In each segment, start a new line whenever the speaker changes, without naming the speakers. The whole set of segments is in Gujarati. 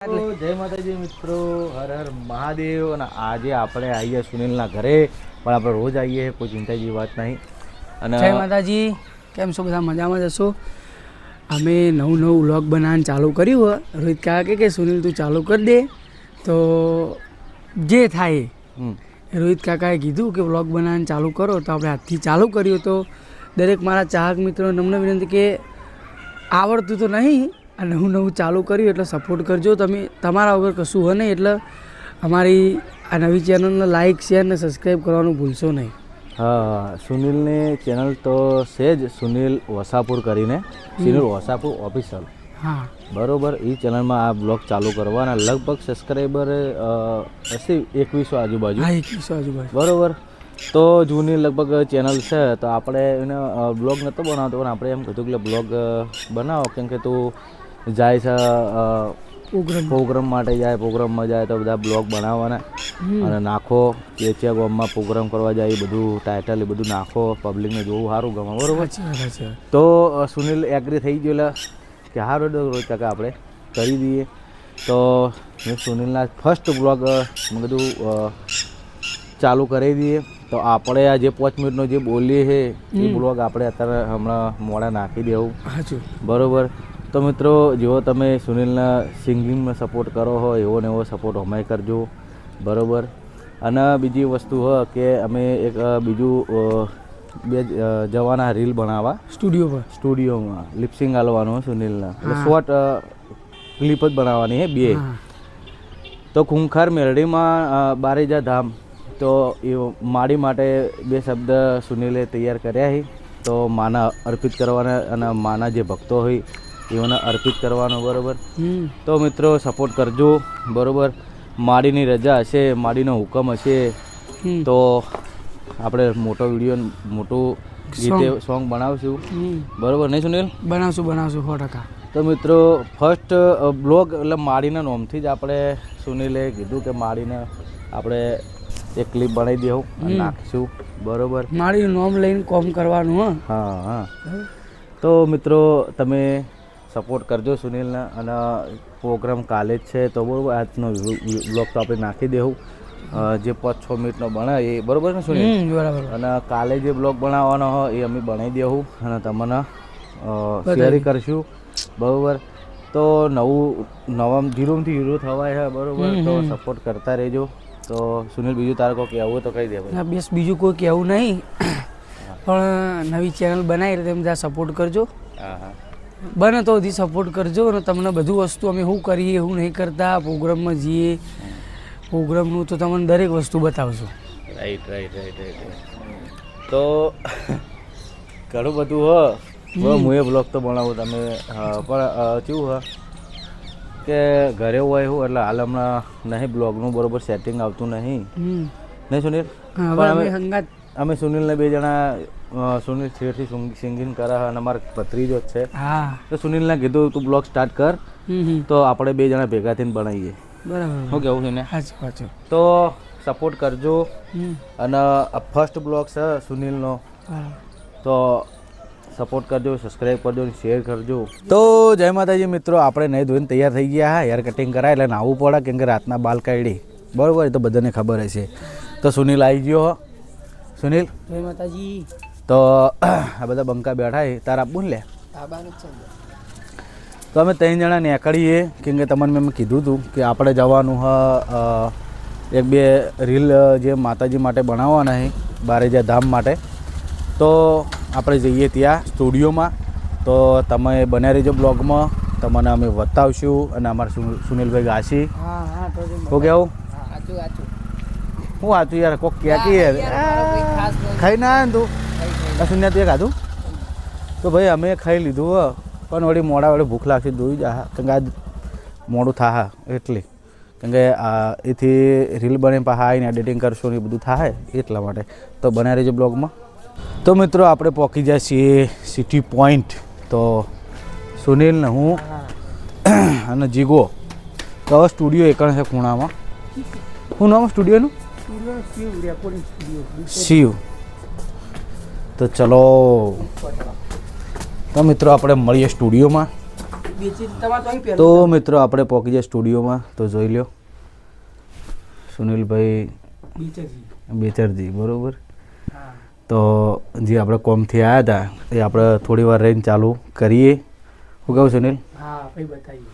જય માતાજી મિત્રો, હર હર મહાદેવ. અને આજે આપણે આવીએ સુનિલના ઘરે, પણ આપણે રોજ આવીએ, કોઈ ચિંતા જેવી વાત નહીં. અને
જય માતાજી, કેમ છો બધા? મજામાં જશો? અમે નવું વ્લોગ બનાવવાનું ચાલુ કર્યું હોય. રોહિત કાકા કે સુનિલ તું ચાલુ કરી દે તો જે થાય. રોહિત કાકાએ કીધું કે વ્લોગ બનાવવાનું ચાલુ કરો, તો આપણે આજથી ચાલુ કર્યું. તો દરેક મારા ચાહક મિત્રો નમ્ર વિનંતી કે આવડતું તો નહીં, અને નવું ચાલુ કર્યું એટલે સપોર્ટ કરજો. તમે તમારા વગર કશું હોય નહીં, એટલે અમારી આ નવી ચેનલને લાઇક શેર ને સબસ્ક્રાઈબ કરવાનું ભૂલશો નહીં.
હા, સુનિલની ચેનલ તો છે જ, સુનિલ વસાપુર કરીને, સુનિલ વસાપુર ઓફિશિયલ. હા બરાબર. એ ચેનલમાં આ બ્લોગ ચાલુ કરવાના લગભગ સબસ્ક્રાઈબર હશે 2100 આજુબાજુ.
હા, 2100 આજુબાજુ.
બરાબર. તો જૂની લગભગ ચેનલ છે, તો આપણે એને બ્લોગ નહોતો બનાવતો, પણ આપણે એમ કીધું કે બ્લોગ બનાવો, કેમ કે તું જાય છે પ્રોગ્રામ માટે, જાય પ્રોગ્રામમાં જાય તો બધા બ્લોગ બનાવવાના અને નાખો. ચેચિયા ગામમાં પ્રોગ્રામ કરવા જાય, એ બધું ટાઇટલ એ બધું નાખો, પબ્લિકને જોવું સારું ગમે. બરાબર. તો સુનિલ એગ્રી થઈ ગયો કે સારું રોજ કાકા આપણે કરી દઈએ. તો મેં સુનિલના ફર્સ્ટ બ્લોગ મેં કીધું ચાલુ કરી દઈએ. તો આપણે આ જે 5 મિનિટનો જે બોલીએ છે એ બ્લોગ આપણે અત્યારે હમણાં મોડા નાખી દેવું. બરાબર. તો મિત્રો, જેવો તમે સુનિલના સિંગિંગમાં સપોર્ટ કરો હોય એવો ને એવો સપોર્ટ અમે કરજો. બરાબર. અને બીજી વસ્તુ હોય કે અમે એક બીજું બે જવાના રીલ બનાવવા સ્ટુડિયોમાં લિપસિંગ આલવાનું સુનિલના, એટલે શોર્ટ ક્લિપ જ બનાવવાની છે બે. તો ખૂંખાર મેરડીમાં બારેજા ધામ, તો એ માડી માટે 2 શબ્દ સુનિલે તૈયાર કર્યા છે. તો માના અર્પિત કરવાના, અને માના જે ભક્તો હોય એઓને અર્પિત કરવાનો. બરાબર. તો મિત્રો સપોર્ટ કરજો. બરાબર. માડીની રજા હશે, માડીનો હુકમ હશે તો આપણે મોટો વિડીયો, મોટું ગીતે સોંગ બનાવશું. બરાબર નહીં સુનિલ?
બનાવશું 100%.
તો મિત્રો, ફર્સ્ટ બ્લોગ એટલે માડીના નોમથી જ આપણે સુનિલે કીધું કે માડીને આપણે એક ક્લિપ બનાવી દેવું અને નાખીશું. બરાબર.
માડીનું નામ લઈને કોમ કરવાનું.
હા હા. તો મિત્રો તમે સપોર્ટ કરજો સુનિલને. અને પ્રોગ્રામ કાલે જ છે, તો બરાબર આજનો બ્લોગ તો આપણે નાખી દેવું, જે 5-6 મિનિટનો બને એ. બરાબર ને સુનિલ?
બરાબર.
અને કાલે જે બ્લોગ બનાવવાનો હોય એ અમે બનાવી દેવું અને તમને શેર કરશું. બરાબર. તો નવા જીરોથી હીરો થવાય છે. બરાબર. તો સપોર્ટ કરતા રહેજો. તો સુનિલ, બીજું તારે કોઈ કહેવું તો કહી દે ભાઈ.
બસ બીજું કોઈ કહેવું નહીં, પણ નવી ચેનલ બનાવી એટલે તમે ત્યાં સપોર્ટ કરજો. બને તો હજી સપોર્ટ કરજો. અને તમને બધું વસ્તુ અમે શું કરીએ, શું નહીં કરતા, પ્રોગ્રામમાં જઈએ, પ્રોગ્રામનું તો તમને દરેક વસ્તુ બતાવશું.
રાઈટ. તો ઘણું બધું હું એ બ્લોગ તો બનાવું તમે, પણ કેવું કે ઘરે હોય હું, એટલે હાલ હમણાં નહીં બ્લોગનું બરોબર સેટિંગ આવતું નહીં સુનિલ? પણ અમે સુનિલને 2 જણા, સુનિલ થિયેટરથી સિંગિંગ કરે અને અમારા ભત્રીજો જ છે. તો સુનિલને કીધું તું બ્લોગ સ્ટાર્ટ કર, તો આપણે 2 જણા ભેગા થઈને બનાવીએ.
બરાબર.
શું કેવું છે ને? તો સપોર્ટ કરજો. અને ફર્સ્ટ બ્લોગ છે સુનિલનો, તો સપોર્ટ કરજો, સબસ્ક્રાઈબ કરજો, શેર કરજો. તો જય માતાજી મિત્રો, આપણે નહીં ધોઈને તૈયાર થઈ ગયા. હા, હેર કટિંગ કરાય એટલે નાહવું પડે, કેમ કે રાતના બાલ કાઢી. બરાબર. એ તો બધાને ખબર હશે. તો સુનિલ આવી ગયો. સુનિલ,
જય માતાજી.
તો આ બધા બંકા બેઠા છે, તાર આપવું ને લે. તો અમે 3 જણા નીકળીએ, કેમ કે તમને મેં કીધું હતું કે આપણે જવાનું હ 1-2 રીલ જે માતાજી માટે બનાવવાના છે, બારેજા ધામ માટે. તો આપણે જઈએ ત્યાં સ્ટુડિયોમાં. તો તમે બન્યા રહેજો બ્લોગમાં, તમને અમે બતાવશું. અને અમારા સુનિલભાઈ ગાશી. શું કહેવું? હું વાંચું યાર, કોક ક્યાં કે યાર ખાઈ ના આવે ને તું? સુનિયા તું ખાધું? તો ભાઈ અમે ખાઈ લીધું, પણ વળી મોડા વળી ભૂખ લાગશે, દોઈ જા, કેમ કે આજ મોડું થાય એટલે. કેમ કે એથી રીલ બને પાછા આવીને એડિટિંગ કરશો ને એ બધું થાય એટલા માટે. તો બનાવી રહેજો બ્લોગમાં. તો મિત્રો, આપણે પહોંચી જાય છીએ સિટી પોઈન્ટ. તો સુનિલ ને હું અને જીગો, તો હવે સ્ટુડિયો એકણ છે ખૂણામાં. શું નામ સ્ટુડિયોનું? શિવ. તો ચલો, તો મિત્રો આપણે મળીએ સ્ટુડિયોમાં.
બેચી તમારે તો અહીં પહેલું
તો મિત્રો આપણે પહોંચી જાય સ્ટુડિયોમાં તો જોઈ લ્યો સુનિલભાઈ બેચરજી બરોબર.
હા
તો જે આપણે કોમથી આવ્યા હતા એ આપણે થોડી વાર રહીને ચાલુ કરીએ. શું કહું સુનિલ?
હા ભાઈ બતાવીએ.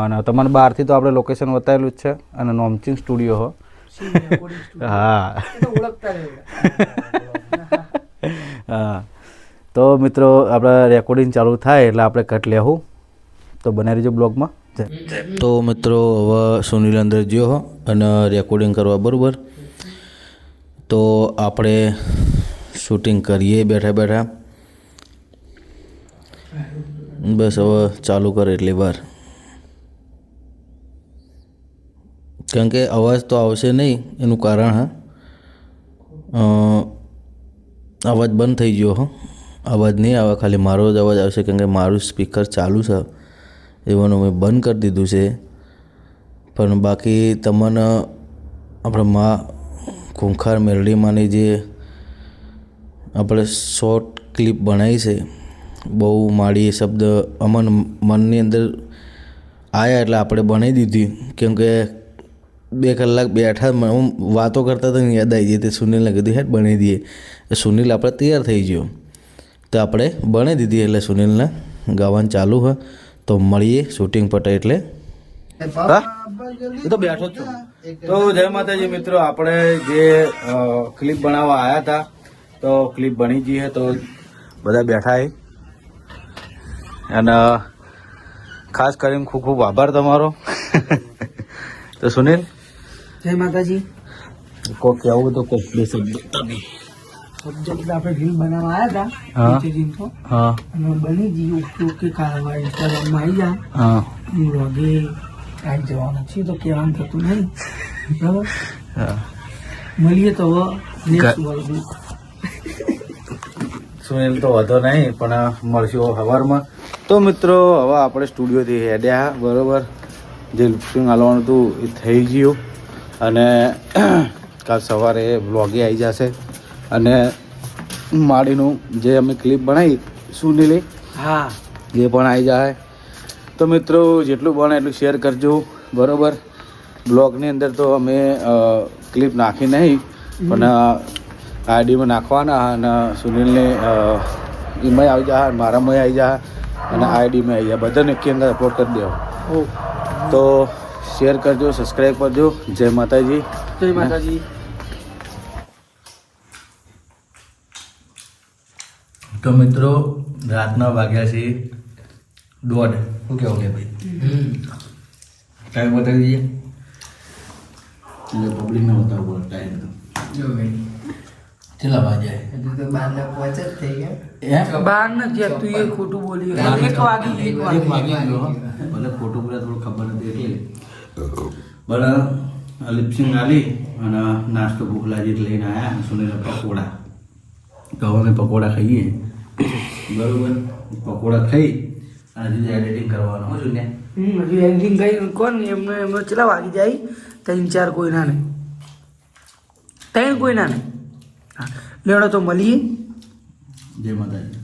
અને તમારે બહારથી તો આપણે લોકેશન બતાવેલું જ છે અને નોમચિંગ સ્ટુડિયો હો. હા
ઓળખતા રહેવું.
હા તો મિત્રો આપણે રેકોર્ડિંગ ચાલુ થાય એટલે આપણે કટ લેવું તો બનાવી રહેજો બ્લોગમાં. તો મિત્રો હવે સુનિલ અંદર ગયો હો અને રેકોર્ડિંગ કરવા બરાબર. તો આપણે શૂટિંગ કરીએ બેઠા બેઠા. બસ હવે ચાલુ કરે એટલી વાર કારણ કે અવાજ તો આવશે નહીં એનું કારણ હા અવાજ બંધ થઈ ગયો હો. અવાજ નહીં આવે ખાલી મારો જ અવાજ આવશે કેમ કે મારું સ્પીકર ચાલુ છે એવાનું મેં બંધ કરી દીધું છે. પણ બાકી તમને આપણે માં ખૂંખાર મેલડીમાંની જે આપણે શોર્ટ ક્લિપ બનાવી છે બહુ માડી શબ્દ મનની અંદર આવ્યા એટલે આપણે બનાવી દીધી કેમ કે 2 કલાક બેઠા હું વાતો કરતા હતા યાદ આવી ગઈ તે સુનિલને કીધું હેડ બનાવી દઈએ. સુનિલ આપણે તૈયાર થઈ ગયો તો આપણે બનાવી દીધી એટલે સુનિલને ગાવાનું ચાલુ હોય તો મળીએ શૂટિંગ પટે એટલે. તો બેઠો જ છું. તો જય માતાજી મિત્રો આપણે જે ક્લિપ બનાવવા આવ્યા હતા તો ક્લિપ બની જઈએ તો બધા બેઠા છે અને ખાસ કરીને ખૂબ ખૂબ આભાર તમારો. તો સુનિલ
જય માતાજી.
કોઈ કહેવું તો કોઈ બે શબ્દ
સબ્જેક્ટ આપણે રીલ બનાવવા આવ્યા હતા
હા.
નીચે જીન તો
હા
અને બની ગઈ ઓકે ઓકે કારવા ઇન્સ્ટાગ્રામમાં આવી જા
હા
વ્લોગે આવી જવાનું છે તો કહેવાનું થતું નહીં બરાબર.
હા
મળીએ તો હવે નેક્સ્ટ વ્લોગ.
સુનિલ તો વધો નહીં પણ મળશું સવારમાં. તો મિત્રો હવે આપણે સ્ટુડિયોથી હેડ્યા બરાબર. જે લિપસિંગ હાલવાનું હતું એ થઈ ગયું અને કાલ સવારે વ્લોગે આવી જશે અને માડીનું જે અમે ક્લિપ બનાવી સુનિલે
હા
એ પણ આવી જાય. તો મિત્રો જેટલું બને એટલું શેર કરજો બરાબર. બ્લોગની અંદર તો અમે ક્લિપ નાખી નહીં પણ આઈડીમાં નાખવાના અને સુનિલને એમાં આવી જાય મારામાં આવી જાય અને આઈડીમાં આવી જાય બધાને એકી અંદર અપલોડ કરી દેવો. તો શેર કરજો સબસ્ક્રાઈબ કરજો. જય માતાજી.
જય માતાજી.
તો મિત્રો રાતના વાગ્યા છે 1:30. શું કહેવું કે ભાઈ ટાઈમ બતાવી દઈએ એટલે પબ્લિકને બતાવવો ટાઈમ તો
જો ભાઈ
કેટલા વાગ્યા
હજુ તો 12 પહોંચ જ થઈ ગયા.
એમ
બાર નથી તું એ ખોટું બોલી. 1 વાગી 1
એક
વાગી.
વાગી ગયો ભલે ખોટું બોલે થોડું ખબર નથી એટલે બરાબર. લિપસિંગ આલી અને નાસ્તો ભૂખ લાગી એટલે લઈને આવ્યા સુનિલ પકોડા. તો હવે અમે પકોડા ખાઈએ બરાબર. પકોડા ખાઈ અને હજી એડિટિંગ કરવાનું હું છું ને
હજુ એન્ડિંગ ગઈ કોણ એમને એમને કેટલા વાગી જાય 3-4 કોઈના નહીં 3 કોઈના નહીં. હા લેડો તો મળીએ.
જય માતાજી.